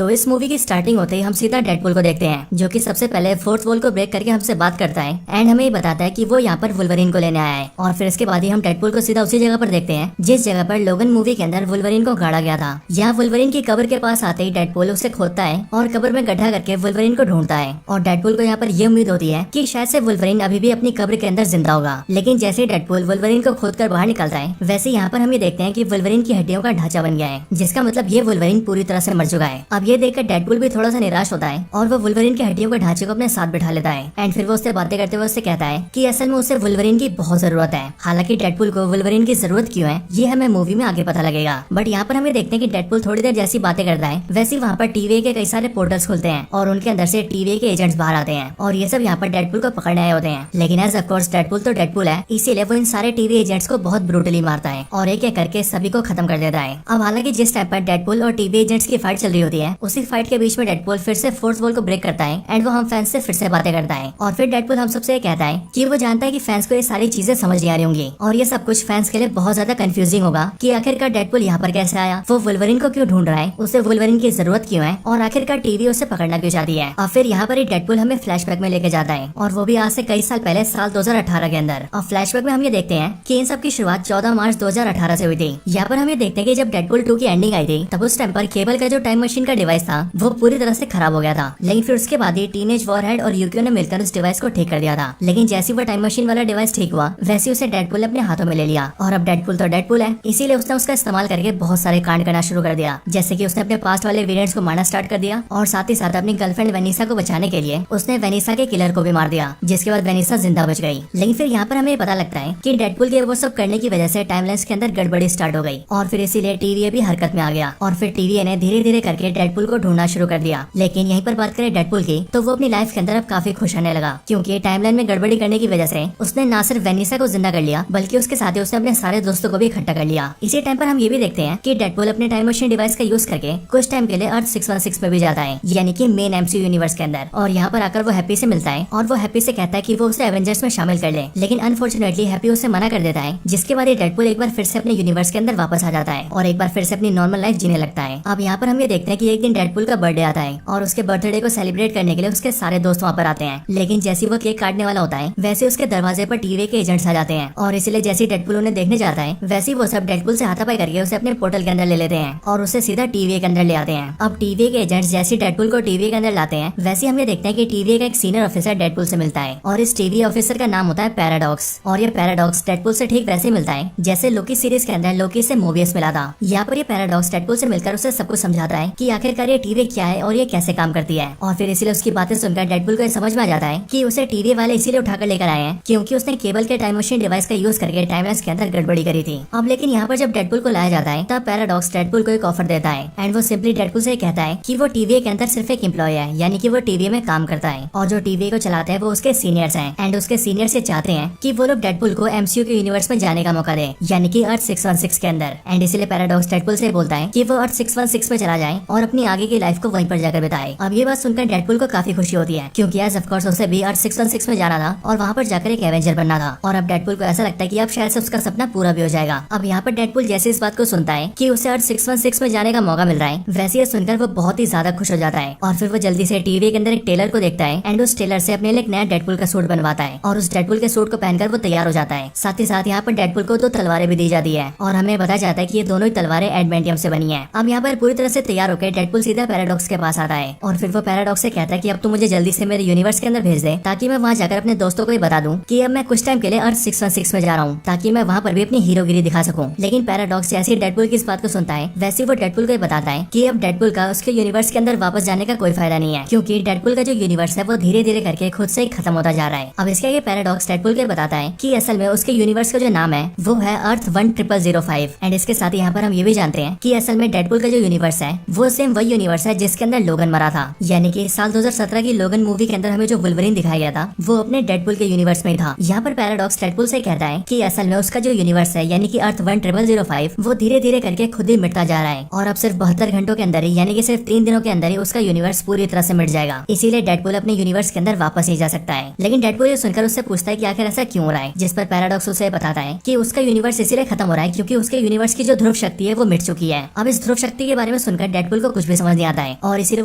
तो इस मूवी की स्टार्टिंग होते ही हम सीधा डेडपुल को देखते हैं, जो कि सबसे पहले फोर्थ वॉल को ब्रेक करके हमसे बात करता है एंड हमें ये बताता है कि वो यहाँ पर वुल्वरीन को लेने आया है। और फिर इसके बाद ही हम डेडपुल को सीधा उसी जगह पर देखते हैं जिस जगह पर लोगन मूवी के अंदर वुल्वरीन को गाड़ा गया था। यहाँ वुल्वरीन की कब्र के पास आते ही डेडपुल उसे खोदता है और कब्र में गड्ढा करके वुल्वरीन को ढूंढता है। और डेडपुल को यहाँ पर ये उम्मीद होती है कि शायद से वुल्वरीन अभी भी अपनी कब्र के अंदर जिंदा होगा। लेकिन जैसे ही डेडपुल वुल्वरीन को खोद कर बाहर निकलता है, वैसे यहाँ पर हम ये देखते हैं कि वुल्वरीन की हड्डियों का ढांचा बन गया है, जिसका मतलब ये वुल्वरीन पूरी तरह से मर चुका है। अब ये देखकर डेडपुल भी थोड़ा सा निराश होता है और वो वुल्वरीन की हड्डियों के ढांचे को अपने साथ बिठा लेता है एंड फिर वो उससे बातें करते हुए उससे कहता है कि असल में उसे वुल्वरीन की बहुत जरूरत है। हालांकि डेडपुल को वुल्वरीन की जरूरत क्यों है ये हमें मूवी में आगे पता लगेगा। बट यहाँ पर हमें देखते हैं कि डेडपुल थोड़ी देर जैसी बातें करता है वैसे वहाँ पर टीवी के कई सारे पोर्टल्स खुलते हैं और उनके अंदर से टीवी के एजेंट्स बाहर आते हैं और ये सब यहाँ पर डेडपुल को पकड़ने आए होते हैं। लेकिन एज ऑफ कोर्स डेडपुल तो डेडपुल है, इसीलिए वो इन सारे टीवी एजेंट्स को बहुत ब्रूटली मारता है और एक एक करके सभी को खत्म कर देता है। अब हालांकि जिस टाइम पर डेडपुल और टीवी एजेंट्स की फाइट चल रही होती है, उसी फाइट के बीच में डेडपुल फिर से फोर्थ वॉल को ब्रेक करता है एंड वो हम फैंस से फिर से बातें करता है। और फिर डेडपुल हम सबसे कहता है कि वो जानता है कि फैंस को ये सारी चीजें समझ नहीं आ रही होंगी और ये सब कुछ फैंस के लिए बहुत ज्यादा कंफ्यूजिंग होगा कि आखिरकार डेडपुल यहाँ पर कैसे आया, वो वुल्वरीन को क्यों ढूंढ रहा है, उसे वुल्वरीन की जरूरत क्यों है और आखिरकार टीवी उसे पकड़ना क्यों चाहती है। और फिर यहाँ पर ही डेडपुल हमें फ्लैशबैक में लेके जाता है और वो भी आज से कई साल पहले साल 2018 के अंदर। और फ्लैशबैक में हम ये देखते हैं कि इन सब की शुरुआत 14 मार्च 2018 से हुई थी। यहाँ पर हम ये देखते हैं कि जब डेडपुल 2 की एंडिंग आई थी तब उस टाइम पर केबल का जो टाइम मशीन का डिवाइस था वो पूरी तरह से खराब हो गया था। लेकिन फिर उसके बाद ही टीनेज वॉरहेड और यूकियो ने मिलकर उस डिवाइस को ठीक कर दिया था। लेकिन जैसे वो टाइम मशीन वाला डिवाइस ठीक हुआ वैसे उसे डेडपुल ने अपने हाथों में ले लिया और अब डेडपुल तो डेडपुल है, इसीलिए उसने उसका इस्तेमाल करके बहुत सारे कांड करना शुरू कर दिया। जैसे कि उसने अपने पास्ट वाले वेरिएंट्स को मारना स्टार्ट कर दिया और साथ ही साथ अपनी गर्लफ्रेंड वेनिसा को बचाने के लिए उसने वेनिसा के किलर को भी मार दिया, जिसके बाद वेनिसा जिंदा बच गई। लेकिन फिर यहाँ पर हमें पता लगता है कि डेडपुल के वो सब करने की वजह से टाइमलाइंस के अंदर गड़बड़ी स्टार्ट हो गई और फिर इसीलिए टीवीए भी हरकत में आ गया और फिर टीवीए ने धीरे धीरे करके डेडपुल को ढूंढना शुरू कर दिया। लेकिन यहीं पर बात करें डेडपुल की तो वो अपनी लाइफ के अंदर अब काफी खुश रहने लगा, क्योंकि टाइमलाइन में गड़बड़ी करने की वजह से उसने ना सिर्फ वेनिसा को जिंदा कर लिया बल्कि उसके साथ ही उसने अपने सारे दोस्तों को भी इकट्ठा कर लिया। इसी टाइम पर हम ये भी देखते हैं कि डेडपुल अपने टाइम मशीन डिवाइस का यूज करके कुछ टाइम के लिए अर्थ 616 में भी जाता है, यानी कि मेन एमसीयू यूनिवर्स के अंदर। और यहाँ पर आकर वो हैप्पी से मिलता है और वो हैप्पी से कहता है कि वो उसे एवेंजर्स में शामिल कर ले, लेकिन अनफॉर्चुनेटली हैप्पी उसे मना कर देता है, जिसके बाद डेडपुल एक बार फिर से अपने यूनिवर्स के अंदर वापस आ जाता है और एक बार फिर से अपनी नॉर्मल लाइफ जीने लगता है। अब यहाँ पर हम ये देखते हैं कि एक दिन डेडपुल का बर्थडे आता है और उसके बर्थडे को सेलिब्रेट करने के लिए उसके सारे दोस्त वहाँ पर आते हैं। लेकिन जैसे वो केक काटने वाला होता है वैसे उसके दरवाजे पर टीवी के एजेंट्स आ जाते हैं और इसलिए जैसे डेडपुल उन्हें देखने जाता है वैसे वो सब डेडपुल से हाथापाई करके उसे अपने पोर्टल के अंदर ले लेते हैं और उसे सीधा टीवी के अंदर ले आते हैं। अब टीवी के एजेंट्स जैसे डेडपुल को टीवी के अंदर लाते हैं वैसे हम ये देखते हैं कि टीवी का एक सीनियर ऑफिसर डेडपुल से मिलता है और इस टीवी ऑफिसर का नाम होता है पैराडॉक्स। और ये पैराडॉक्स डेडपुल से ठीक वैसे मिलता है जैसे लोकी सीरीज के अंदर लोकी से मोबियस मिला था। यहाँ पर ये पैराडॉक्स डेडपुल से मिलकर उसे सब कुछ समझाता है कि आखिरकार ये टीवी क्या है और ये कैसे काम करती है। और फिर इसीलिए उसकी बातें सुनकर डेडपुल को समझ में आ जाता है कि उसे टीवी वाले इसीलिए उठाकर लेकर आए हैं क्योंकि उसने केबल के टाइम मशीन डिवाइस का यूज करके टाइमलाइन के अंदर गड़बड़ी करी थी। अब लेकिन यहाँ पर जब डेडपुल को लाया जाता है तब पैराडॉक्स डेडपुल को एक ऑफर देता है एंड वो सिंपली डेडपुल से कहता है कि वो टीवी के अंदर सिर्फ एक एम्प्लॉय है, यानी कि वो टीवी में काम करता है और जो टीवी को चलाते हैं वो उसके सीनियर्स हैं एंड उसके सीनियर से चाहते हैं कि वो लोग डेडपुल को एमसीयू के यूनिवर्स में जाने का मौका दे, यानी कि अर्थ 616 के अंदर। एंड इसलिए पैराडॉक्स डेडपुल से बोलता है कि वो अर्थ 616 में चला जाए और अपनी आगे की लाइफ को वहीं पर जाकर बिताए। अब ये बात सुनकर डेडपुल को काफी खुशी होती है क्योंकि एज ऑफ कोर्स उसे भी अर्थ 616 में जाना था और वहाँ पर जाकर एक एवेंजर बनना था। और अब डेडपुल को ऐसा लगता है कि अब शायद से उसका सपना पूरा भी हो जाएगा। अब यहाँ पर डेडपुल जैसे इस बात को सुनता है कि उसे अर्थ 616 में जाने का मौका मिल रहा है वैसे ये सुनकर वो बहुत ही ज्यादा खुश हो जाता है और फिर वो जल्दी से टीवी के अंदर एक टेलर को देखता है एंड उस टेलर से अपने लिए एक नया डेडपुल का सूट बनवाता है और उस डेडपुल के सूट को पहनकर वो तैयार हो जाता है। साथ ही साथ यहाँ पर डेडपुल को 2 तलवारें भी दी जाती है और हमें बताया जाता है कि ये दोनों ही तलवारें एडमेंटियम से बनी है। अब यहाँ पर पूरी तरह से तैयार होकर डेडपुल सीधा पैराडॉक्स के पास आता है और फिर वो पैराडॉक्स से कहता है कि अब तू मुझे जल्दी से मेरे यूनिवर्स के अंदर भेज दे ताकि मैं वहाँ जाकर अपने दोस्तों को भी बता दूं कि अब मैं कुछ टाइम के लिए अर्थ 616 में जा रहा हूँ ताकि मैं वहाँ पर भी अपनी हीरोगिरी दिखा सकूं। लेकिन पैराडॉक्स जैसे डेडपुल की इस बात को सुनता है वैसे वो डेडपुल को बताता है कि अब डेडपुल का उसके यूनिवर्स के अंदर वापस जाने का कोई फायदा नहीं है क्योंकि डेडपुल का जो यूनिवर्स है वो धीरे धीरे करके खुद से ही खत्म होता जा रहा है। अब इसके आगे पैराडॉक्स डेडपुल को बताता है कि असल में उसके यूनिवर्स का जो नाम है वो है अर्थ 100005 एंड इसके साथ यहाँ पर हम ये भी जानते हैं कि असल में डेडपुल का जो यूनिवर्स है वो सेम वही यूनिवर्स है जिसके अंदर लोगन मरा था, यानी कि साल 2017 की लोगन मूवी के अंदर हमें जो वुल्वरीन दिखाया गया था वो अपने डेडपुल के यूनिवर्स में था। यहाँ पर पैराडॉक्स डेडपुल से कहता है कि असल में उसका जो यूनिवर्स है यानी कि अर्थ 100005 वो धीरे धीरे करके खुद ही मिटता जा रहा है और अब सिर्फ 72 घंटों के अंदर ही यानी कि सिर्फ 3 दिनों के अंदर ही उसका यूनिवर्स पूरी तरह से मिट जाएगा। इसीलिए डेडपुल अपने यूनिवर्स के अंदर वापस नहीं जा सकता है। लेकिन डेडपुल ये सुनकर उससे पूछता है कि आखिर ऐसा क्यों हो रहा है, जिस पर पैराडॉक्स उसे बताता है कि उसका यूनिवर्स इसीलिए खत्म हो रहा है क्योंकि उसके यूनिवर्स की जो ध्रुव शक्ति है वो मिट चुकी है। अब इस ध्रुव शक्ति के बारे में सुनकर डेडपुल को कुछ भी समझ नहीं आता है और इसीलिए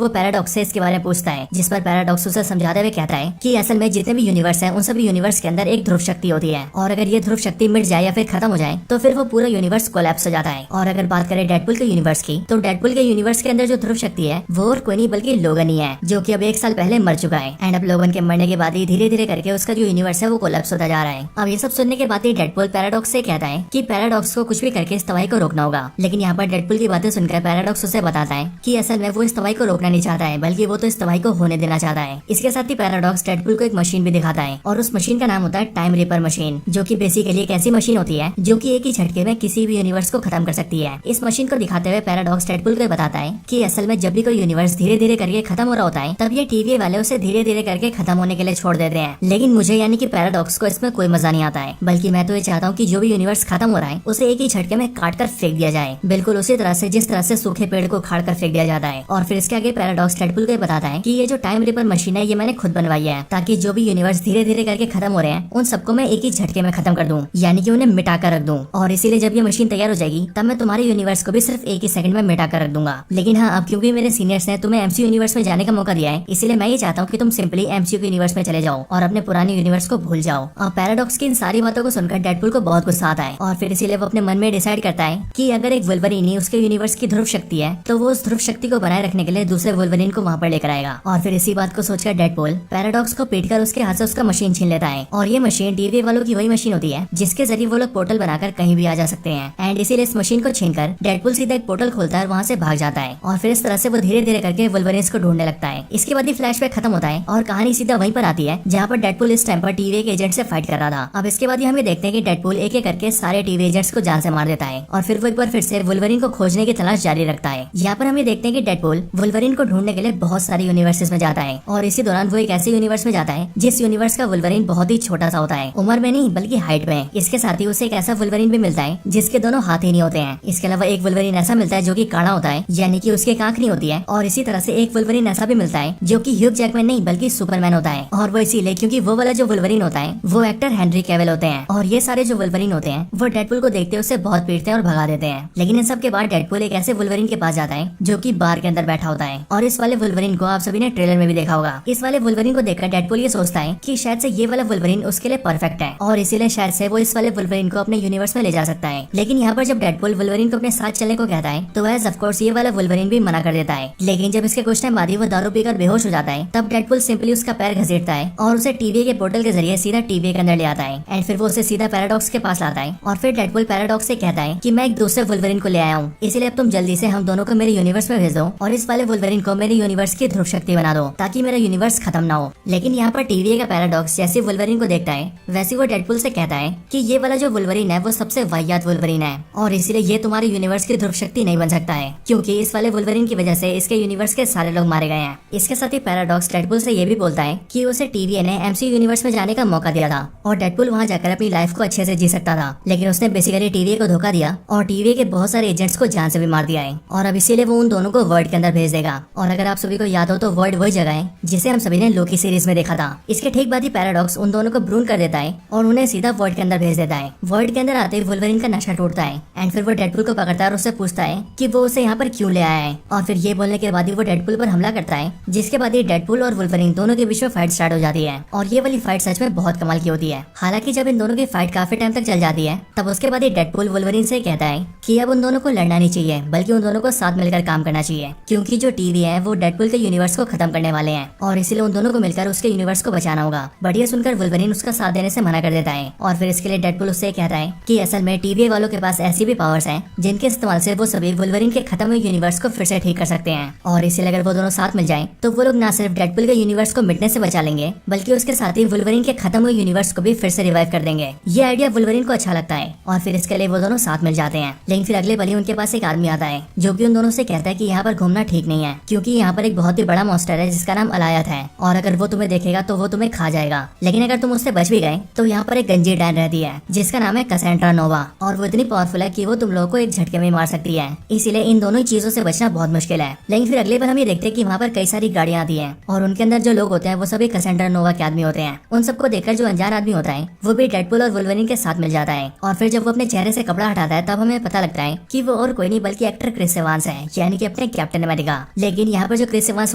वो पैराडॉक्स से इसके बारे में पूछता है, जिस पर पैराडॉक्स उसे समझाते हुए कहता है कि असल में जितने भी यूनिवर्स हैं उन सभी यूनिवर्स के अंदर एक ध्रुव शक्ति होती है और अगर ये ध्रुव शक्ति मिट जाए या फिर खत्म हो जाए तो फिर वो पूरा यूनिवर्स कोलैप्स हो जाता है। और अगर बात करें डेडपुल के यूनिवर्स की, तो डेडपुल के यूनिवर्स के अंदर जो ध्रुव शक्ति है वो और कोई नहीं बल्कि लोगन ही है, जो कि अब 1 साल पहले मर चुका है। एंड अब लोगन के मरने के बाद ही धीरे धीरे करके उसका जो यूनिवर्स है वो कोलैप्स होता जा रहा है। अब ये सब सुनने के बाद ही डेडपुल पैराडॉक्स से कहता है कि पैराडॉक्स को कुछ भी करके इस तबाही को रोकना होगा। लेकिन यहाँ पर डेडपुल की बातें सुनकर पैराडॉक्स उसे बताता है कि असल में वो इस तबाही को रोकना नहीं चाहता है, बल्कि वो तो इस तबाही को होने देना चाहता है। इसके साथ ही पैराडॉक्स डेडपुल को एक मशीन भी दिखाता है और उस मशीन का नाम होता है टाइम रिपर मशीन, जो कि बेसिकली एक ऐसी मशीन होती है जो कि एक ही झटके में किसी भी यूनिवर्स को खत्म कर सकती है। इस मशीन को दिखाते हुए पैराडॉक्स डेडपुल को बताता है कि असल में जब भी कोई यूनिवर्स धीरे धीरे करके खत्म हो रहा होता है तब ये टीवी वाले उसे धीरे धीरे करके खत्म होने के लिए छोड़ देते हैं। लेकिन मुझे यानी कि पैराडॉक्स को इसमें कोई मजा नहीं आता है, बल्कि मैं तो ये चाहता हूँ कि जो भी यूनिवर्स खत्म हो रहा है उसे एक ही झटके में काट कर फेंक दिया जाए, बिल्कुल उसी तरह से जिस तरह से सूखे पेड़ को खाड़ कर फेंक दिया जाता है। और फिर इसके आगे पैराडॉक्स डेडपुल को बताता है कि ये जो टाइम रिपर मशीन है ये मैंने खुद बनवाई है, ताकि जो भी यूनिवर्स धीरे धीरे करके खत्म हो रहे हैं उन सबको मैं एक ही झटके में खत्म कर दूं, यानी कि उन्हें मिटा कर रख दूं। और इसीलिए जब ये मशीन तैयार हो जाएगी तब मैं तुम्हारे यूनिवर्स को भी सिर्फ एक ही सेकंड में मिटा कर रख दूंगा। लेकिन हाँ, अब क्योंकि मेरे सीनियर्स ने तुम्हें एमसीयू यूनिवर्स में जाने का मौका दिया है, इसलिए मैं ये चाहता हूँ कि तुम सिंपली एमसीयू के यूनिवर्स में चले जाओ और अपने पुराने यूनिवर्स को भूल जाओ। और पैराडॉक्स की इन सारी बातों को सुनकर डेडपुल को बहुत गुस्सा आता है और फिर इसीलिए वो अपने मन में डिसाइड करता है कि अगर एक वुल्वरीन ही उसके यूनिवर्स की ध्रुव शक्ति है तो वो उस ध्रुव शक्ति को बनाए रखने के लिए दूसरे वुल्वरीन को वहाँ पर लेकर आएगा। और फिर इसी बात को सोचकर डेडपुल पैराडॉक्स को पीटकर उसके हाथ से उसका मशीन छीन लेता है। और ये मशीन टीवी वालों की वही मशीन होती है जिसके जरिए वो लोग पोर्टल बनाकर कहीं भी आ जा सकते हैं। एंड इसीलिए इस मशीन को छीनकर डेडपुल सीधा एक पोर्टल खोलता है और वहाँ से भाग जाता है। और फिर इस तरह से वो धीरे धीरे करके वुल्वरीन्स को ढूंढने लगता है। इसके बाद ही फ्लैशबैक खत्म होता है और कहानी सीधा वहीं पर आती है जहाँ पर डेडपुल इस टाइम पर टीवी के एजेंट से फाइट कर रहा था। अब इसके बाद हम ये देखते हैं कि डेडपुल एक एक करके सारे टीवी एजेंट्स को जान से मार देता है और फिर वो एक बार फिर से वुल्वरीन को खोजने की तलाश जारी रखता है। यहाँ पर हम ये देखते हैं कि डेडपुल वुल्वरीन को ढूंढने के लिए बहुत सारे यूनिवर्सेस में जाता है और इसी दौरान वो एक ऐसे यूनिवर्स में जाता है जिस यूनिवर्स का वुल्वरीन बहुत ही छोटा सा होता है, उम्र में नहीं बल्कि हाइट में। इसके साथ ही उसे एक ऐसा वुल्वरीन भी मिलता है जिसके दोनों हाथ ही नहीं होते हैं। इसके अलावा एक वुल्वरीन ऐसा मिलता है जो कि काड़ा होता है, यानी कि उसकी आंख नहीं होती है। और इसी तरह से एक वुल्वरीन ऐसा भी मिलता है जो कि ह्यूग जैकमैन नहीं बल्कि सुपरमैन होता है। और वो इसीलिए क्योंकि वो वाला जो वुल्वरीन होता है वो एक्टर हेनरी कैविल होते हैं। और ये सारे जो वुल्वरीन होते हैं वो डेडपुल को देखते उसे बहुत पीटते हैं और भगा देते हैं। लेकिन इन सब के बाद डेडपुल एक ऐसे वुल्वरीन के पास जाता है जो कि बार के अंदर बैठा होता है। और इस वाले वुल्वरीन को आप सभी ने ट्रेलर में भी देखा होगा। इस वाले वुल्वरीन को देखकर डेडपुल ये सोचता है कि शायद से ये वाला वुल्वरीन उसके लिए परफेक्ट है और इसीलिए शायद से वो इस वाले वुल्वरीन को अपने यूनिवर्स में ले जा सकता है। लेकिन यहाँ पर जब डेडपुल वुल्वरीन को अपने साथ चलने को कहता है तो एज ऑफ कोर्स ये वाला वुल्वरीन भी मना कर देता है। लेकिन जब इसके कुछ टाइम बाद ही वो दारू पीकर बेहोश हो जाता है तब डेडपुल सिंपली उसका पैर घसीटता है और उसे टीवी के पोर्टल के जरिए सीधा टीवी के अंदर ले आता है। एंड फिर वो उसे सीधा पैराडॉक्स के पास लाता है और फिर डेडपुल पैराडॉक्स से कहता है कि मैं एक दूसरे वुल्वरीन को ले आया हूँ, इसलिए अब तुम जल्दी से हम दोनों को मेरे यूनिवर्स में भेज दो और इस वाले वुल्वरीन को मेरे यूनिवर्स की ध्रुव शक्ति बना दो ताकि मेरा यूनिवर्स खत्म ना हो। लेकिन यहाँ पर टीवी का पैराडॉक्स जैसे वुल्वरीन को देखता है वैसे वो डेडपुल से कहता है कि ये वाला जो वुल्वरीन है वो सबसे वाहियात वुल्वरीन है और इसीलिए ये तुम्हारे यूनिवर्स की ध्रुव शक्ति नहीं बन सकता है, क्योंकि इस वाले वुल्वरीन की वजह से इसके यूनिवर्स के सारे लोग मारे गए हैं। इसके साथ ही पैराडॉक्स डेडपुल से ये भी बोलता है कि उसे टीवी ने एमसीयू यूनिवर्स में जाने का मौका दिया था और डेडपुल वहाँ जाकर अपनी लाइफ को अच्छे से जी सकता था, लेकिन उसने बेसिकली टीवी को धोखा दिया और टीवी के बहुत सारे एजेंट्स को जान से भी मार दिया है। और अब इसीलिए वो उन दोनों को वर्ल्ड के अंदर भेज देगा। और अगर आप सभी को याद हो तो वर्ल्ड वही जगह है जिसे हम सभी ने लोकी सीरीज में देखा था। इसके ठीक बाद ही पैराडॉक्स उन दोनों को भ्रूण कर देता है और उन्हें सीधा वर्ल्ड के अंदर भेज देता है। वर्ल्ड के अंदर आते ही वुल्वरीन का नशा टूटता है एंड फिर वो डेडपुल को पकड़ता है और उससे पूछता है कि वो उसे यहाँ पर क्यों ले आया है। और फिर ये बोलने के बाद ही वो डेडपुल पर हमला करता है, जिसके बाद ही डेडपुल और वुल्वरीन दोनों के बीच में फाइट स्टार्ट हो जाती है। और ये वाली फाइट सच में बहुत कमाल की होती है। हालांकि जब इन दोनों की फाइट काफी टाइम तक चल जाती है तब उसके बाद ही डेडपुल वुल्वरीन से कहता है कि अब उन दोनों को लड़ना नहीं चाहिए बल्कि उन दोनों को साथ मिलकर काम करना चाहिए, क्योंकि जो टीवी है वो डेडपुल के यूनिवर्स को खत्म करने वाले हैं और इसीलिए उन दोनों को मिलकर उसके यूनिवर्स को बचाना होगा। बढ़िया सुनकर वुल्वरीन उसका साथ देने से मना कर देता है और फिर इसके लिए डेडपुल उससे कहता है कि असल में टीवी वालों के पास ऐसी भी पावर्स हैं जिनके इस्तेमाल से वो सभी वुल्वरीन के खत्म हुए यूनिवर्स को फिर से ठीक कर सकते हैं। और इसीलिए अगर वो दोनों साथ मिल जाएं तो वो लोग न सिर्फ डेडपुल के यूनिवर्स को मिटने से बचा लेंगे बल्कि उसके साथ ही वुल्वरीन के खत्म हुए यूनिवर्स को भी फिर से रिवाइव कर देंगे। ये आइडिया वुल्वरीन को अच्छा लगता है और फिर इसके लिए वो दोनों साथ मिल जाते हैं। लेकिन फिर अगले पल ही उनके पास एक आदमी आता है जो कि उन दोनों से कहता है कि यहाँ पर घूमना ठीक नहीं है, क्योंकि यहाँ पर एक बहुत ही बड़ा मॉन्स्टर है जिसका नाम अलायत है और अगर वो तुम्हें देखेगा तो वो तुम्हें खा जाएगा। लेकिन अगर तुम उससे बच भी गए तो यहाँ पर एक गंजी डैन रहती है जिसका नाम है कैसेंड्रा नोवा और वो इतनी पावरफुल है कि वो तुम लोगों को एक झटके में मार सकती है। इसीलिए इन दोनों चीजों से बचना बहुत मुश्किल है। लेकिन फिर अगले बार हम ये देखते हैं कि वहाँ पर कई सारी गाड़ियाँ आती हैं और उनके अंदर जो लोग होते हैं वो सभी कैसेंड्रा नोवा के आदमी होते हैं। उन सबको देखकर जो अनजान आदमी होता है वो भी डेडपुल और वुल्वरीन के साथ मिल जाता है और फिर जब वो अपने चेहरे से कपड़ा हटाता है तब हमें पता लगता है कि वो और कोई नहीं बल्कि एक्टर क्रिस एवांस है, यानी कि कि अपने कैप्टन अमेरिका। लेकिन यहाँ पर जो क्रिस इवांस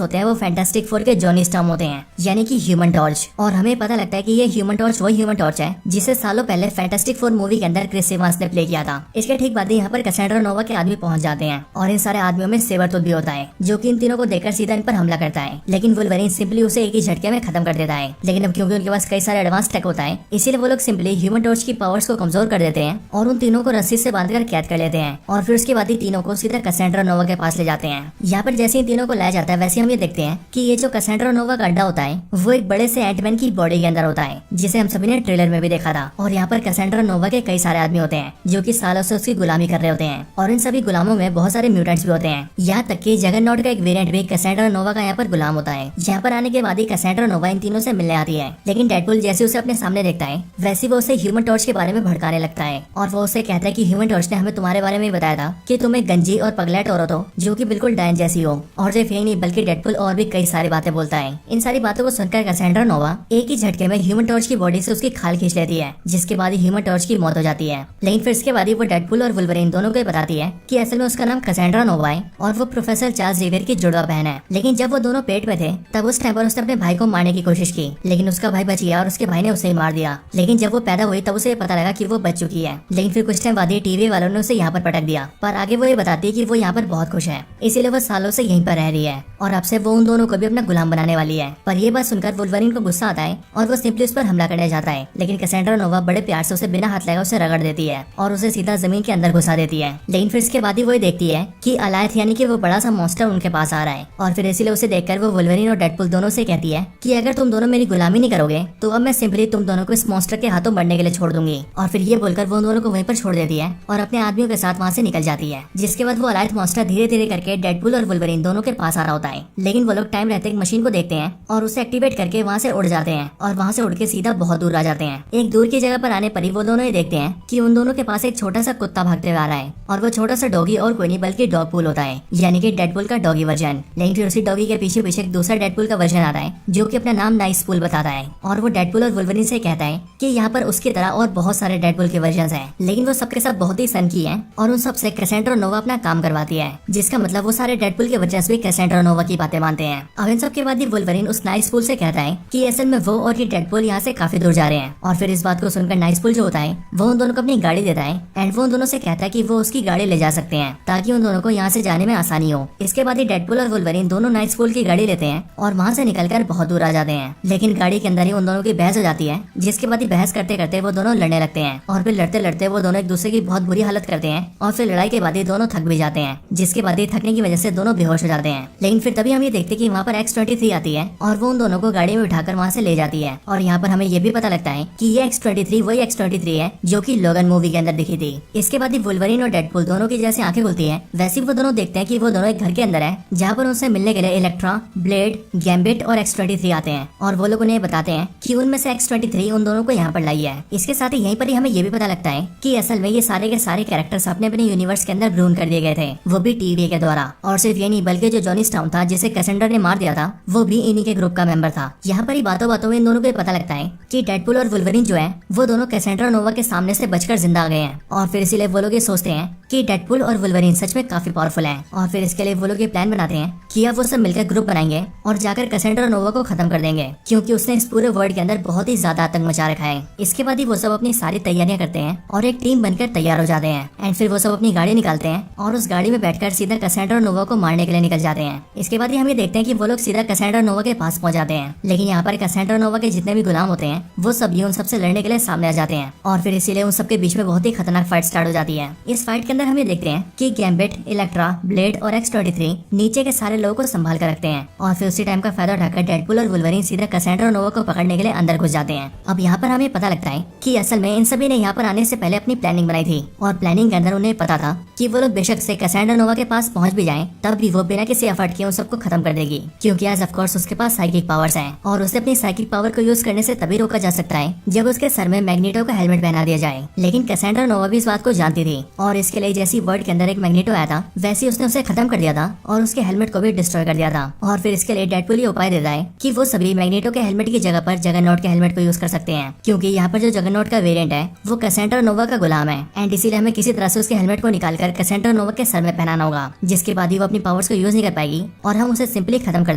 होते हैं वो फैंटास्टिक फोर के जॉनी स्टॉर्म होते हैं, यानी कि ह्यूमन टॉर्च। और हमें पता लगता है कि ये ह्यूमन टॉर्च वही ह्यूमन टॉर्च है जिसे सालों पहले फैंटास्टिक फोर मूवी के अंदर क्रिस इवांस ने प्ले किया था। इसके ठीक बाद यहाँ पर कैसेंड्रा नोवा के आदमी पहुंच जाते हैं और इन सारे आदमियों में सेबरटूथ भी होता है, जो कि इन तीनों को देखकर सीधा इन पर हमला करता है। लेकिन वुल्वरीन सिंपली उसे एक ही झटके में खत्म कर देता है। लेकिन अब क्योंकि उनके पास कई सारे एडवांस टेक होता है, इसीलिए वो लोग सिंपली ह्यूमन टॉर्च की पावर्स को कमजोर कर देते हैं और उन तीनों को रस्सी से बांधकर कैद कर लेते हैं। और फिर उसके बाद ही तीनों को सीधा कैसेंड्रा नोवा के पास ले जाते हैं। यहाँ पर जैसे ही तीनों को लाया जाता है, वैसे हम ये देखते हैं कि ये जो कैसेंड्रा नोवा का अड्डा होता है वो एक बड़े से एंटमैन की बॉडी के अंदर होता है, जिसे हम सभी ने ट्रेलर में भी देखा था। और यहाँ पर कैसेंड्रा नोवा के कई सारे आदमी होते हैं जो कि सालों से उसकी गुलामी कर रहे होते हैं। और इन सभी गुलामों में बहुत सारे म्यूटेंट्स भी होते हैं। यहाँ तक कि जगरनॉट का एक वेरिएंट भी कैसेंड्रा नोवा का यहाँ पर गुलाम होता है। यहाँ पर आने के बाद ही कैसेंड्रा नोवा इन तीनों से मिलने आती है। लेकिन डेडपूल जैसे उसे अपने सामने देखता है, वैसे वो उसे ह्यूमन टॉर्च के बारे में भड़काने लगता है। और वो उसे कहता है कि ह्यूमन टॉर्च ने हमें तुम्हारे बारे में बताया था कि तुम एक गंजी और पगलैट औरत हो जो कि बिल्कुल डायन जैसी हो। और सिर्फ यही नहीं बल्कि डेडपूल और भी कई सारी बातें बोलता है। इन सारी बातों को सुनकर कैसेंड्रा नोवा एक ही झटके में ह्यूमन टॉर्च की बॉडी से उसकी खाल खींच लेती है, जिसके बाद ही ह्यूमन टॉर्च की मौत हो जाती है। लेकिन फिर इसके बाद ही वो डेडपूल और वुल्वरीन दोनों को बताती है कि असल में उसका नाम कैसेंड्रा नोवा है और वो प्रोफेसर चार्ल्स जेवियर की जुड़वा बहन है। लेकिन जब वो दोनों पेट में थे तब उस टाइम पर उसने अपने भाई को मारने की कोशिश की, लेकिन उसका भाई बच गया और उसके भाई ने उसे ही मार दिया। लेकिन जब वो पैदा हुई तब उसे पता लगा कि वो बच चुकी है। लेकिन फिर कुछ टाइम बाद ही टीवी वालों ने उसे यहाँ पर पटक दिया। पर आगे वो ये बताती है कि वो यहाँ पर बहुत खुश है, इसीलिए वो सालों से यहीं पर रह रही है और अब से वो उन दोनों को भी अपना गुलाम बनाने वाली है। पर ये बात सुनकर वुल्वरीन को गुस्सा आता है और वो सिंपली उस पर हमला करने जाता है। लेकिन कैसेंड्रा नोवा बड़े प्यार से उसे बिना हाथ लगाए उसे रगड़ देती है और उसे सीधा जमीन के अंदर घुसा देती है। लेकिन फिर इसके बाद ही वो देखती है कि अलायथ यानी कि वो बड़ा सा मॉन्स्टर उनके पास आ रहा है। और फिर इसीलिए उसे देखकर वो वुल्वरीन और डेडपूल दोनों से कहती है कि अगर तुम दोनों मेरी गुलामी नहीं करोगे तो अब मैं सिंपली तुम दोनों को इस मॉन्स्टर के हाथों मरने के लिए छोड़ दूंगी। और फिर ये बोलकर वो दोनों को वहीं पर छोड़ देती है और अपने आदमियों के साथ वहाँ से निकल जाती है। जिसके बाद वो अलायथ मॉन्स्टर धीरे धीरे करके डेडपूल और वुल्वरीन दोनों के पास आ रहा होता है। लेकिन वो लोग टाइम रहते एक मशीन को देखते हैं और उसे एक्टिवेट करके वहाँ से उड़ जाते हैं और वहाँ से उड़ के सीधा बहुत दूर आ जाते हैं। एक दूर की जगह पर आने पर ही वो दोनों ये देखते हैं कि उन दोनों के पास एक छोटा सा कुत्ता भागते हुए आ रहा है और वो छोटा सा डॉगी और कोई नहीं बल्कि डॉगपूल होता है, यानी कि डेडपूल का डॉगी वर्जन। लेकिन फिर उसी डॉगी के पीछे पीछे एक दूसरा डेडपूल का वर्जन आता है जो कि अपना नाम नाइस पूल बताता है। और वो डेडपूल और वुल्वरीन से कहता है कि यहाँ पर उसकी तरह और बहुत सारे डेडपूल के वर्जन हैं, लेकिन वो सबके सब बहुत ही सनकी हैं और उन सबसे कैसेंड्रा नोवा अपना काम करवाती है। जिसका मतलब वो सारे डेडपूल के वर्जन भी कैसेंड्रा नोवा की बातें मानते हैं। अब इन सब के बाद वुल्वरीन उस नाइस पूल से कहता है कि असल में वो और ये डेडपूल यहाँ से काफी दूर जा रहे हैं। और फिर इस बात को सुनकर नाइस पूल जो होता है वो उन दोनों को अपनी गाड़ी देता है एंड वो उन दोनों से कहता है कि वो उसकी गाड़ी ले जा सकते हैं ताकि उन दोनों को यहाँ से जाने में आसानी हो। इसके बाद ही डेडपूल और वुल्वरीन दोनों नाइस पूल की गाड़ी लेते हैं और वहाँ से निकलकर बहुत दूर आ जाते हैं। लेकिन गाड़ी के अंदर ही उन दोनों की बहस हो जाती है, जिसके बाद ही बहस करते करते वो दोनों लड़ने लगते हैं और फिर लड़ते लड़ते वो दोनों एक दूसरे की बहुत बुरी हालत करते हैं और फिर लड़ाई के बाद ही दोनों थक भी जाते हैं, जिसके बाद ही थकने की वजह से दोनों बेहोश हो जाते हैं। लेकिन फिर तभी हम ये देखते कि वहाँ पर X-23 आती है और वो उन दोनों को गाड़ी में उठाकर वहाँ से ले जाती है। और यहाँ पर हमें ये भी पता लगता है कि ये X-23 वही X-23 है जो कि लोगन मूवी के अंदर दिखी थी। इसके बाद ही वुल्वरीन और डेडपूल दोनों की जैसे आंखें खुलती है, वैसे वो दोनों देखते हैं कि वो दोनों एक घर के अंदर है जहाँ पर उनसे मिलने के लिए इलेक्ट्रा, ब्लेड, गैम्बिट और X-23 आते हैं और वो लोग उन्हें बताते हैं कि उनमें से X-23 उन दोनों को यहाँ पर लाई है। इसके साथ ही यहीं पर ही हमें ये भी पता लगता है कि असल में ये सारे के सारे कैरेक्टर्स अपने अपने यूनिवर्स के अंदर ग्रोन कर दिए गए थे, वो भी टीवी के द्वारा। और सिर्फ ये नहीं बल्कि जो जॉनी स्टॉर्म था जिसे कैसेंड्रा ने मार दिया था वो भी इन्हीं के ग्रुप का मेंबर था। यहाँ पर ही बातों बातों में इन दोनों को पता लगता है कि डेडपूल और वुल्वरीन जो है वो दोनों कैसेंड्रा नोवा के सामने से बचकर जिंदा आ गए हैं। और फिर इसीलिए वो लोग ये सोचते हैं कि डेडपूल और वुल्वरीन सच में काफी पावरफुल हैं। और फिर इसके लिए वो लोग ये प्लान बनाते हैं कि अब वो सब मिलकर ग्रुप बनाएंगे और जाकर कैसेंड्रा नोवा को खत्म कर देंगे, क्योंकि उसने इस पूरे वर्ल्ड के अंदर बहुत ही ज्यादा आतंक मचा रखा है। इसके बाद ही वो सब अपनी सारी तैयारियां करते हैं और एक टीम बनकर तैयार हो जाते हैं एंड फिर वो सब अपनी गाड़ी निकालते हैं और उस गाड़ी में बैठकर सीधा कैसेंड्रा नोवा को मारने के लिए निकल जाते हैं। इसके बाद ही हम ये देखते हैं कि वो लोग सीधा कैसेंड्रा नोवा के पास पहुंच जाते हैं। लेकिन यहाँ पर कैसेंड्रा नोवा के जितने भी गुलाम होते हैं वो सभी उन सबसे लड़ने के लिए सामने आ जाते हैं और फिर इसीलिए उन सबके बीच में बहुत ही खतरनाक फाइट स्टार्ट हो जाती है। इस फाइट के अंदर हम ये देखते हैं कि गैम्बिट, इलेक्ट्रा, ब्लेड और X-23 नीचे के सारे लोगों को संभाल कर रखते हैं और फिर उसी टाइम का फायदा उठाकर डेडपूल और वुल्वरीन सीधा कैसेंड्रा नोवा को पकड़ने के लिए अंदर घुस जाते हैं। अब यहाँ पर हमें पता लगता है कि असल में इन सभी ने यहाँ पर आने से पहले अपनी प्लानिंग बनाई थी और प्लानिंग के अंदर उन्हें पता था कि वो लोग बेशक से कैसेंड्रा नोवा के पास पहुंच भी जाएं, तब भी वो बिना किसी एफर्ट के उन सबको खत्म कर देगी, क्योंकि आज ऑफ कोर्स उसके पास साइकिक पावर्स हैं और उसे अपनी साइकिक पावर को यूज करने से तभी रोका जा सकता है जब उसके सर में मैग्नेटो का हेलमेट पहना दिया जाए। लेकिन कैसेंड्रा नोवा भी इस बात को जानती थी और इसके लिए ही जैसी वर्ल्ड के अंदर एक मैग्नेटो आया था वैसे उसने उसे खत्म कर दिया था और उसके हेलमेट को भी डिस्ट्रॉय कर दिया था। और फिर इसके लिए डेडपुल ये उपाय देता है कि वो सभी मैग्नेटो के हेलमेट की जगह पर जगरनॉट के हेलमेट को यूज कर सकते हैं, क्योंकि यहाँ पर जो जगरनॉट का वेरिएंट है वो कैसेंड्रा नोवा का गुलाम है एंड इसीलिए हमें किसी तरह से उसके हेलमेट को निकालकर कैसेंड्रा नोवा के सर में पहनाना होगा, जिसके बाद ही वो अपनी पावर्स को यूज नहीं कर पाएगी और हम उसे सिंपली खत्म कर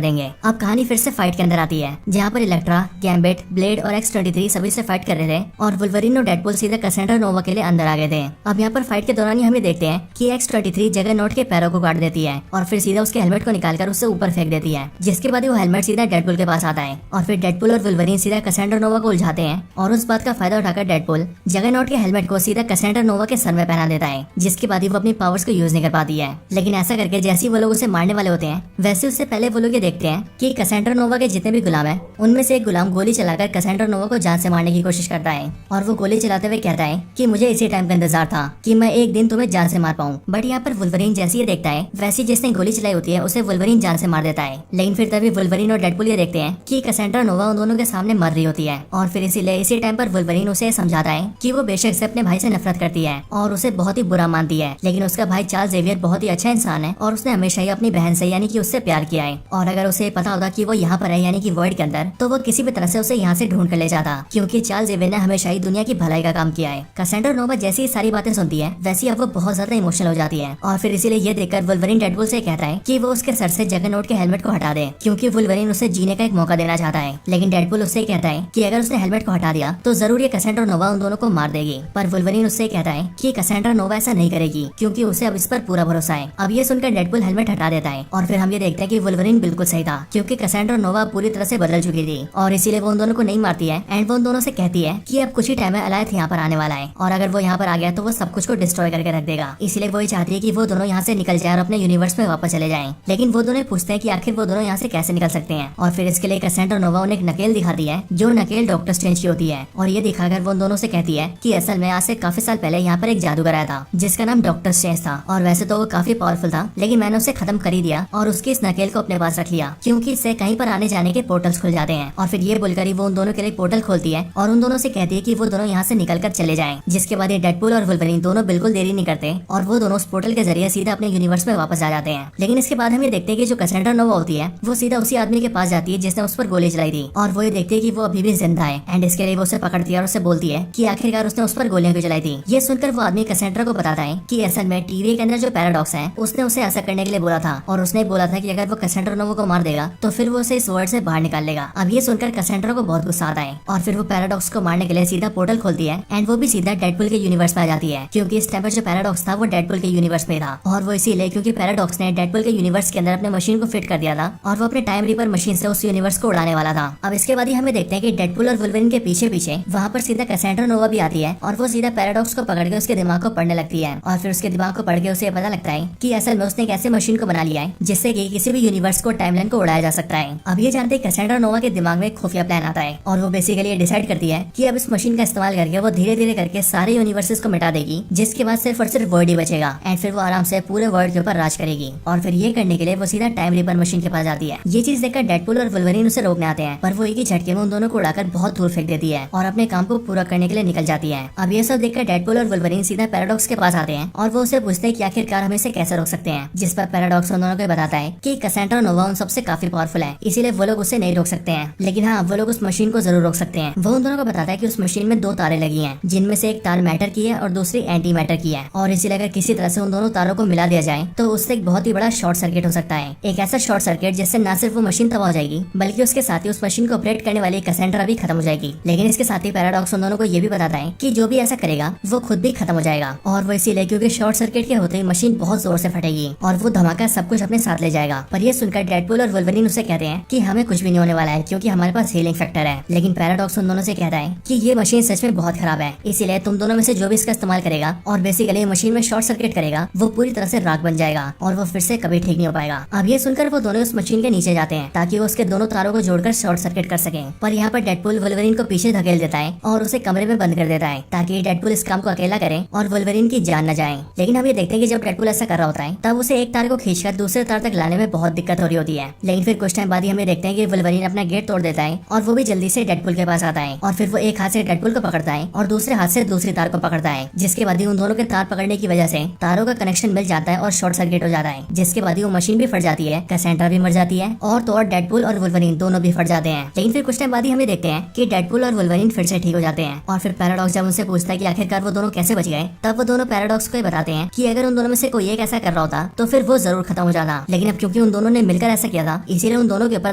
देंगे। अब कहानी फिर से फाइट के अंदर आती है, जहाँ पर इलेक्ट्रा, गैम्बिट, ब्लेड और X-23 सभी से फाइट कर रहे थे और वुल्वरीन और डेडपुल सीधे कैसेंड्रा नोवा के लिए अंदर आ गए थे। अब यहाँ पर फाइट के दौरान ही हम ये देखते हैं कि X-23 जगरनॉट के पैरों को काट देती है और फिर सीधा उसके हेलमेट को निकालकर उससे ऊपर फेंक देती है, जिसके बाद वो हेलमेट सीधा डेडपुल के पास आता है और फिर डेडपुल और वुल्वरीन सीधा कैसेंड्रा नोवा को उलझाते हैं और उस बात का फायदा उठाकर डेडपुल जगरनॉट के हेलमेट को सीधा कैसेंड्रा नोवा के सर में पहना देता है, जिसके बाद ही वो अपनी पावर्स को यूज नहीं कर पाती है। लेकिन ऐसा करके जैसे ही वो लोग उसे मारने वाले होते हैं वैसे उससे पहले वो लोग ये देखते हैं कि कैसेंड्रा नोवा के जितने भी गुलाम है उनमें से एक गुलाम गोली चलाकर कैसेंड्रा नोवा को जान से मारने की कोशिश करता है और वो गोली चलाते हुए कहता है कि मुझे इसी टाइम का इंतजार था कि मैं एक दिन तुम्हें जान से मार पाऊं। बट यहाँ पर वुल्वरीन जैसे ये देखता है वैसे जिसने गोली चलाई होती है उसे वुल्वरीन जान से मार देता है। लेकिन फिर तभी वुल्वरीन और डेडपुल ये देखते हैं कि कैसेंड्रा नोवा उन दोनों के सामने मर रही होती है और फिर इसीलिए इसी टाइम पर वुल्वरीन उसे समझाता है कि वो बेशक से अपने भाई से नफरत करती है और उसे बहुत ही बुरा मानती है, लेकिन उसका भाई चार्ल्स जेवियर बहुत ही अच्छा इंसान है और उसने हमेशा ही अपनी बहन से यानी कि उससे प्यार किया है और अगर उसे पता होता कि वो यहाँ पर है यानी कि वर्ल्ड के अंदर तो वो किसी भी तरह से उसे यहाँ से ढूंढ कर ले जाता, क्योंकि चार्ल्स जेवियर ने हमेशा ही दुनिया की भलाई का काम किया है। कैसेंड्रा नोवा जैसी ही सारी बातें सुनती है वैसी अब वो बहुत ज्यादा इमोशनल हो जाती है और फिर इसीलिए ये देखकर वुल्वरीन डेडपुल से कहता है कि वो उसके सर से जगरनॉट के हेलमेट को हटा दे, क्योंकि वुल्वरीन उसे जीने का एक मौका देना चाहता है। लेकिन डेडपुल उससे कहता है कि अगर उसने हेलमेट को हटा दिया तो जरूर ये कैसेंड्रा नोवा उन दोनों को मार देगी, पर वुल्वरीन उससे कहता है कि कैसेंड्रा नोवा ऐसा नहीं करेगी क्योंकि उसे अब इस पर पूरा भरोसा है। अब ये सुनकर डेडपुल हेलमेट हटा देता है और फिर हम ये देखते हैं कि वुल्वरीन बिल्कुल सही था, क्योंकि कैसेंड्रा नोवा पूरी तरह से बदल चुकी थी और इसीलिए वो उन दोनों को नहीं मारती है एंड वो उन दोनों से कहती है कि अब कुछ ही टाइम में अलायथ यहाँ पर आने वाला है और अगर वो यहाँ पर आ गया तो वो सब कुछ को डिस्ट्रॉय करके रख देगा। इसलिए वो चाहती है कि वो दोनों यहाँ से निकल जाए और अपने यूनिवर्स में वापस चले जाएं। लेकिन वो दोनों पूछते हैं कि आखिर वो दोनों यहाँ से कैसे निकल सकते हैं और फिर इसके लिए कैसेंड्रा नोवा उन्हें एक नकेल दिखाती है जो नकेल डॉक्टर स्ट्रेंज की होती है और ये दिखाकर वो उन दोनों से कहती है कि असल में आज से काफी साल पहले यहाँ पर एक जादूगर आया था जिसका नाम डॉक्टर स्ट्रेंज था और वैसे तो वो काफी पावरफुल था, लेकिन मैंने उसे खत्म कर ही दिया और उसकी इस नकेल को अपने पास रख लिया क्योंकि इससे कहीं पर आने जाने के पोर्टल्स खुल जाते हैं। और फिर ये बोलकर ही वो उन दोनों के लिए पोर्टल खोलती है और उन दोनों से कहती है कि वो दोनों यहाँ से निकल कर चले जाएं। जिसके बाद ये डेडपुल और वुल्वरीन दोनों बिल्कुल देरी नहीं करते और वो दोनों उस पोर्टल के जरिए सीधा अपने यूनिवर्स में वापस आ जाते हैं। लेकिन इसके बाद हम ये देखते हैं कि जो कैसेंड्रा नोवा होती है वो सीधा उसी आदमी के पास जाती है जिसने उस पर गोली चलाई थी और वो ये देखती है कि वो अभी भी जिंदा है एंड इसके लिए वो उसे पकड़ती है और उसे बोलती है कि आखिरकार उसने उस पर गोलियां क्यों चलाई थी। ये सुनकर वो आदमी कैसेंड्रा को बताता है कि असल में टीवी के अंदर जो पैराडॉक्स है उसने उसे ऐसा करने के लिए बोला था और उसने बोला था कि अगर वो कैसेंड्रा नोवा को मार देगा तो फिर वो उसे इस वर्ल्ड से बाहर निकाल लेगा। अब ये सुनकर कैसेंड्रा को बहुत गुस्सा आता है और फिर वो पैराडॉक्स को मारने के लिए सीधा पोर्टल खोलती है एंड वो भी सीधा डेडपुल के यूनिवर्स में आ जाती है, क्योंकि इस टाइम पर जो पैराडॉक्स था वो डेडपुल के यूनिवर्स में था और वो इसीलिए क्योंकि पैराडॉक्स ने डेडपुल के यूनिवर्स के अंदर अपने मशीन को फिट कर दिया था और वो अपने टाइम रीपर मशीन से उस यूनिवर्स को उड़ाने वाला था। अब इसके बाद ही हमें देखते हैं कि डेडपुल और वुल्वरीन के पीछे पीछे वहाँ पर सीधा कैसेंड्रा नोवा भी आती है और वो सीधा पैराडॉक्स को पकड़ के उसके दिमाग को पढ़ने लगती है और फिर उसके दिमाग को पढ़ के उसे पता लगता है कि असल में उसने एक ऐसे मशीन को बना लिया है जिससे कि किसी भी यूनिवर्स को टाइमलाइन को उड़ाया जा सकता है। अब ये जानते कैसेंड्रा नोवा के दिमाग में एक खुफिया प्लान आता है और वो बेसिकली ये डिसाइड करती है कि अब इस मशीन का इस्तेमाल करके वो धीरे धीरे करके सारे यूनिवर्सेस को मिटा देगी, जिसके बाद सिर्फ और सिर्फ वर्ल्ड ही बचेगा एंड फिर वो आराम से पूरे वर्ल्ड के ऊपर राज करेगी। और फिर ये करने के लिए वो सीधा टाइम रीपर मशीन के पास जाती है। ये चीज देखकर डेडपुल और वुल्वरीन उसे रोकने आते हैं पर वो एक ही झटके में उन दोनों को उड़ाकर बहुत दूर फेंक देती है और अपने काम को पूरा करने के लिए निकल जाती है। अब ये सब देखकर डेडपुल और वुल्वरीन सीधा पैराडॉक्स के पास आते हैं और वो उसे पूछते हैं कि आखिरकार हम इसे कैसे रोक सकते हैं, जिस पर पैराडॉक्स उन दोनों को बताता है कि कैसेंड्रा नोवा उन सबसे काफी पावरफुल है, इसीलिए वो लोग उसे नहीं रोक सकते हैं, लेकिन हाँ वो लोग उस मशीन को जरूर रोक सकते हैं। वो उन दोनों को बताता है कि उस मशीन में 2 तारें लगी हैं, जिनमें से एक तार मैटर की है और दूसरी एंटी मैटर की है और इसीलिए अगर किसी तरह से उन दोनों तारों को मिला दिया जाए तो उससे एक बहुत ही बड़ा शॉर्ट सर्किट हो सकता है। एक ऐसा शॉर्ट सर्किट जिससे न सिर्फ वो मशीन तबाह हो जाएगी बल्कि उसके साथ ही उस मशीन को ऑपरेट करने वाली कैसेंड्रा भी खत्म हो जाएगी। लेकिन इसके साथ ही पैराडॉक्स उन दोनों को ये भी बताता है कि जो भी ऐसा करेगा वो खुद भी खत्म हो जाएगा और वो इसीलिए क्योंकि शॉर्ट सर्किट के होते ही मशीन बहुत जोर से फटेगी और वो धमाका सब कुछ अपने साथ ले जाएगा। पर ये सुनकर डेडपुल और वुल्वरीन उसे कहते हैं कि हमें कुछ भी नहीं होने वाला है क्योंकि हमारे पास हीलिंग फैक्टर है। लेकिन पैराडॉक्स उन दोनों से कहता है कि ये मशीन सच में बहुत खराब है, इसीलिए तुम दोनों में से जो भी इसका इस्तेमाल करेगा और बेसिकली मशीन में शॉर्ट सर्किट करेगा वो पूरी तरह से राख बन जाएगा और वो फिर से कभी ठीक नहीं हो पाएगा। अब ये सुनकर वो दोनों उस मशीन के नीचे जाते हैं ताकि वो उसके दोनों तारों को जोड़कर शॉर्ट सर्किट कर सके। पर यहाँ पर डेडपुल वुल्वरीन को पीछे धकेल देता है और उसे कमरे में बंद कर देता है ताकि डेडपुल इस काम को अकेला करे और वुल्वरीन की जान न जाए। लेकिन हम ये देखते हैं कि जब डेडपुल ऐसा कर रहा होता है तब उसे एक तार को खींचकर दूसरे तार तक लाने में बहुत दिक्कत हो रही होती है। लेकिन फिर कुछ टाइम बाद ही हमें देखते हैं कि वुल्वरीन अपना गेट तोड़ देता है और वो भी जल्दी से डेडपुल के पास आता है और फिर वो एक हाथ से डेडपुल को पकड़ता है और दूसरे हाथ से दूसरी तार को पकड़ता है, जिसके बाद ही उन दोनों के तार पकड़ने मारने की वजह से तारों का कनेक्शन मिल जाता है और शॉर्ट सर्किट हो जाता है, जिसके बाद वो मशीन भी फट जाती है, कैसेंड्रा भी मर जाती है और तो और डेडपुल और वुल्वरीन दोनों भी फट जाते हैं। लेकिन फिर कुछ टाइम बाद ही हमें देखते हैं कि डेडपुल और वुल्वरीन फिर से ठीक हो जाते हैं। और फिर पैराडॉक्स जब उनसे पूछता है कि आखिरकार वो दोनों कैसे बच गए, तब वो दोनों पैराडॉक्स को बताते हैं कि अगर उन दोनों में से कोई एक ऐसा कर रहा होता तो फिर वो जरूर खत्म हो जाता, लेकिन अब क्योंकि उन दोनों ने मिलकर ऐसा किया था, इसीलिए उन दोनों के ऊपर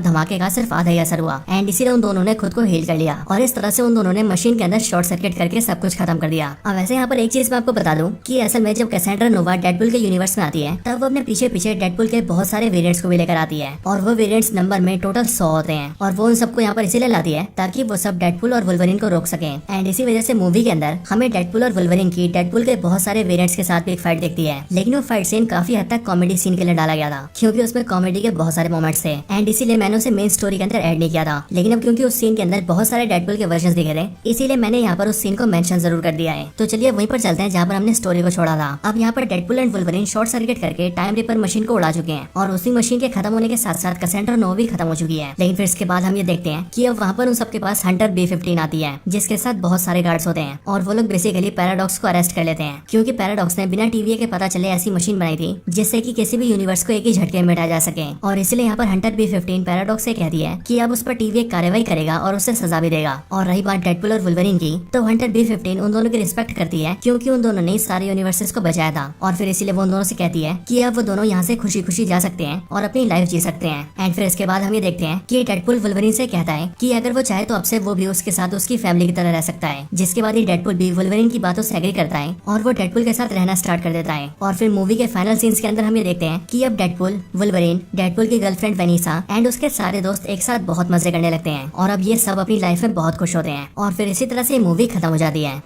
धमाके का सिर्फ आधा ही असर हुआ एंड इसीलिए उन दोनों ने खुद को हील कर लिया और इस तरह से उन दोनों ने मशीन के अंदर शॉर्ट सर्किट करके सब कुछ खत्म कर दिया। अब वैसे यहाँ पर एक चीज मैं आपको बता दूं कि असल में जब कैसेंड्रा नोवा डेडपुल के यूनिवर्स में आती है, तब वो अपने पीछे पीछे डेडपुल के बहुत सारे वेरिएंट्स को भी लेकर आती है और वो वेरिएंट्स नंबर में टोटल 100 होते हैं और वो उन सबको यहाँ पर इसीलिए लाती है ताकि वो सब डेडपुल और वुल्वरीन को रोक सके। एंड इसी वजह से मूवी के अंदर हमें डेडपुल और वुल्वरीन की डेडपुल के बहुत सारे वेरिएंट्स के साथ भी एक फाइट दिखती है, लेकिन वो फाइट सीन काफी हद तक कॉमेडी सीन के लिए डाला गया था क्योंकि उसमें कॉमेडी के बहुत सारे मोमेंट्स थे एंड इसीलिए मैंने उसे मेन स्टोरी के अंदर ऐड नहीं किया था। लेकिन अब क्योंकि उस सीन के अंदर बहुत सारे डेडपुल के वर्जन दिखे थे, इसीलिए मैंने यहाँ पर उस सीन को मेंशन जरूर कर दिया है। तो चलिए वहीं पर चलते हैं जहाँ पर हमने स्टोरी को छोड़ा था। अब यहाँ पर Deadpool and Wolverine short circuit करके टाइम रिपर मशीन को उड़ा चुके हैं और उसी मशीन के खत्म होने के साथ साथ कैसेंड्रा नोवा भी खत्म हो चुकी है। लेकिन फिर इसके बाद हम ये देखते हैं कि अब वहाँ पर उन सबके पास हंटर B-15 आती है, जिसके साथ बहुत सारे गार्ड्स होते हैं और वो लोग बेसिकली पैराडॉक्स को अरेस्ट कर लेते हैं क्योंकि पैराडॉक्स ने बिना टीवी के पता चले ऐसी मशीन बनाई थी जिससे कि किसी भी यूनिवर्स को एक ही झटके में मिटाया जा सके। और इसलिए यहाँ पर हंटर B-15 पैराडॉक्स से कहती है कि अब उस पर टीवी कार्रवाई करेगा और उसे सजा भी देगा। और रही बात डेडपुल और वुल्वरीन की, तो हंटर B-15 उन दोनों की रिस्पेक्ट करती है क्योंकि उन दोनों ने सारे यूनिवर्सेस को बचाया था और फिर इसीलिए वो उन दोनों से कहती है कि अब वो दोनों यहाँ से खुशी खुशी जा सकते हैं और अपनी लाइफ जी सकते हैं। एंड फिर इसके बाद हम ये देखते हैं कि डेडपुल वुल्वरीन से कहता है कि अगर वो चाहे तो अब से वो भी उसके साथ उसकी फैमिली की तरह रह सकता है, जिसके बाद ही डेडपुल भी वुल्वरीन की बातों से एग्री करता है और वो डेडपुल के साथ रहना स्टार्ट कर देता है। और फिर मूवी के फाइनल सीन्स के अंदर हम ये देखते हैं कि अब डेडपुल, वुल्वरीन, डेडपुल की गर्लफ्रेंड वेनिसा एंड उसके सारे दोस्त एक साथ बहुत मजे करने लगते हैं और अब ये सब अपनी लाइफ में बहुत खुश होते हैं और फिर इसी तरह से मूवी खत्म हो जाती है।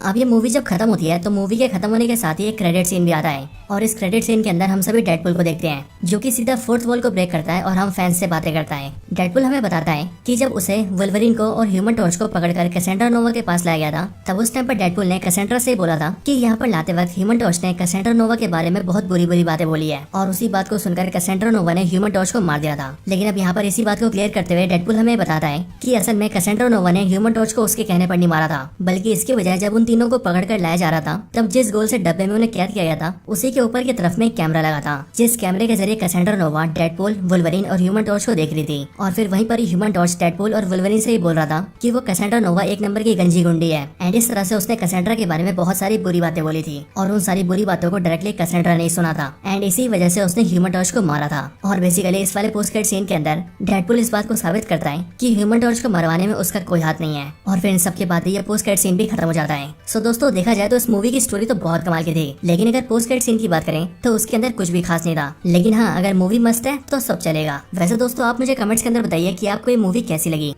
अब ये मूवी जब खत्म होती है तो मूवी के खत्म होने के साथ ही एक क्रेडिट सीन भी आता है और इस क्रेडिट सीन के अंदर हम सभी डेडपुल को देखते हैं जो कि सीधा फोर्थ वॉल को ब्रेक करता है और हम फैंस से बातें करता है। डेडपुल हमें बताता है कि जब उसे वुल्वरीन को और ह्यूमन टॉर्च को पकड़कर कैसेंड्रा नोवा के पास लाया गया था, तब उस टाइम पर डेडपुल ने कैसेंड्रा से बोला था कि यहाँ पर लाते वक्त ह्यूमन टॉर्च ने कैसेंड्रा नोवा के बारे में बहुत बुरी बुरी बातें बोली है और उसी बात को सुनकर कैसेंड्रा नोवा ने ह्यूमन टॉर्च को मार दिया था। लेकिन अब यहाँ पर इसी बात को क्लियर करते हुए डेडपुल हमें बताता है कि असल में कैसेंड्रा नोवा ने ह्यूमन टॉर्च को उसके कहने पर नहीं मारा था, बल्कि इसकी वजह जब उन तीनों को पकड़कर लाया जा रहा था, तब जिस गोल से डब्बे में उन्हें कैद किया गया था उसी के ऊपर की तरफ में एक कैमरा लगा था, जिस कैमरे के जरिए कैसेंड्रा नोवा डेडपुल, वुल्वरीन और ह्यूमन टॉर्च को देख रही थी। और फिर वहीं पर ह्यूमन टॉर्च डेडपुल और वुल्वरीन से ही बोल रहा था कि वो कैसेंड्रा नोवा एक नंबर की गंजी गुंडी है एंड इस तरह से उसने कैसेंड्रा के बारे में बहुत सारी बुरी बातें बोली थी और उन सारी बुरी बातों को डायरेक्टली कैसेंड्रा ने सुना था एंड इसी वजह से उसने ह्यूमन टॉर्च को मारा था। और बेसिकली इस वाले पोस्ट क्रेडिट सीन के अंदर डेडपुल इस बात को साबित करता है कि ह्यूमन टॉर्च को मरवाने में उसका कोई हाथ नहीं है और फिर इन सबके बाद ये पोस्ट क्रेडिट सीन भी खत्म हो जाता है। सो दोस्तों देखा जाए तो इस मूवी की स्टोरी तो बहुत कमाल की थी, लेकिन अगर पोस्ट क्रेडिट सीन की बात करें तो उसके अंदर कुछ भी खास नहीं था। लेकिन हाँ, अगर मूवी मस्त है तो सब चलेगा। वैसे दोस्तों आप मुझे कमेंट्स के अंदर बताइए कि आपको ये मूवी कैसी लगी।